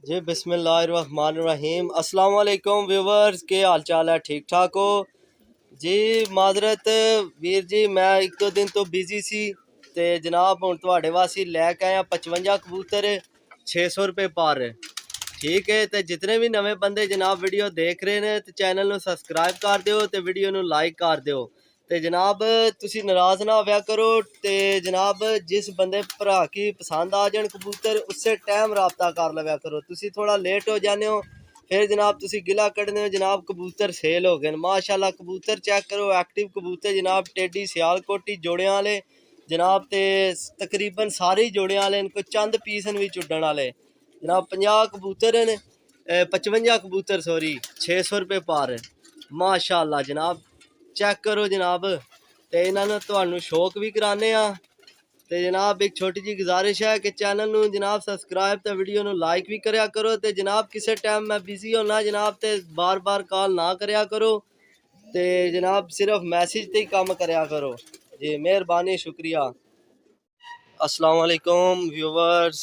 जी बिस्मिल्लाहिर्रहमानिर्रहीम। अस्सलाम वालेकुम व्यूवर्स, के हाल चाल है? ठीक ठाक हो जी? माजरत वीर जी, मैं एक दो दिन तो बिजी सी ते जनाब हुण तुहाडे वास्ते लैके आया 55 कबूतर 600 रुपये पर। ठीक है, तो जितने भी नवे बंदे जनाब वीडियो देख रहे हैं तो चैनल ਨੂੰ सब्सक्राइब कर दिओ ते वीडियो ਨੂੰ लाइक कर दिओ। ਤੇ ਜਨਾਬ ਤੁਸੀਂ ਨਾਰਾਜ਼ ਨਾ ਹੋਵਿਆ ਕਰੋ ਤੇ ਜਨਾਬ ਜਿਸ ਬੰਦੇ ਭਰਾ ਕੀ ਪਸੰਦ ਆ ਜਾਣ ਕਬੂਤਰ ਉਸੇ ਟਾਈਮ ਰਾਬਤਾ ਕਰ ਲਵਿਆ ਕਰੋ। ਤੁਸੀਂ ਥੋੜਾ ਲੇਟ ਹੋ ਜਾਂਦੇ ਹੋ ਫਿਰ ਜਨਾਬ ਤੁਸੀਂ ਗਿਲਾ ਕੱਢਦੇ ਹੋ ਜਨਾਬ ਕਬੂਤਰ ਸੇਲ ਹੋ ਗਏ। ਮਾਸ਼ਾਅੱਲਾ ਕਬੂਤਰ ਚੈੱਕ ਕਰੋ, ਐਕਟਿਵ ਕਬੂਤਰ ਜਨਾਬ, ਟੇਡੀ ਸਿਆਲਕੋਟੀ ਜੋੜਿਆਂ ਵਾਲੇ जनाब। ते तकरीबन सारे ही जोड़े वाले कोई चंद पीस भी उड्डण वाले जनाब। 50 कबूतर ने 55 कबूतर सॉरी 600 रुपये पर। माशाअल्लाह जनाब चेक करो जनाब। तो इन्होंने तो शौक भी कराने ते जनाब एक छोटी जी गुजारिश है कि चैनल नू जनाब सब्सक्राइब ते वीडियो नू लाइक भी करया करो। ते जनाब किसी टाइम मैं बिजी होना जनाब ते बार बार कॉल ना करया करो ते जनाब सिर्फ मैसेज ते ही काम करया करो जी, मेहरबानी शुक्रिया। अस्सलाम वालेकुम व्यूवर्स,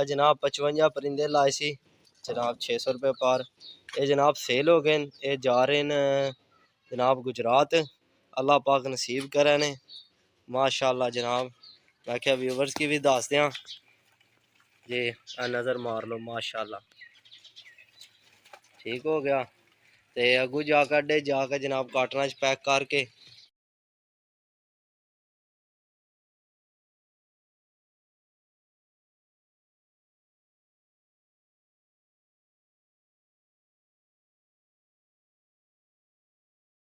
जनाब 55 परिंदे लाए सी जनाब 600 रुपये पर। ये जनाब सेल हो गए, ये जा रहे हैं जनाब गुजरात। अल्लाह पाक नसीब करे ने माशाअल्लाह जनाब। मैं क्या व्यूवर्स की भी दस दें जी, नज़र मार लो माशाअल्लाह ठीक हो गया। तो अगू जाकर जनाब कार्टना पैक करके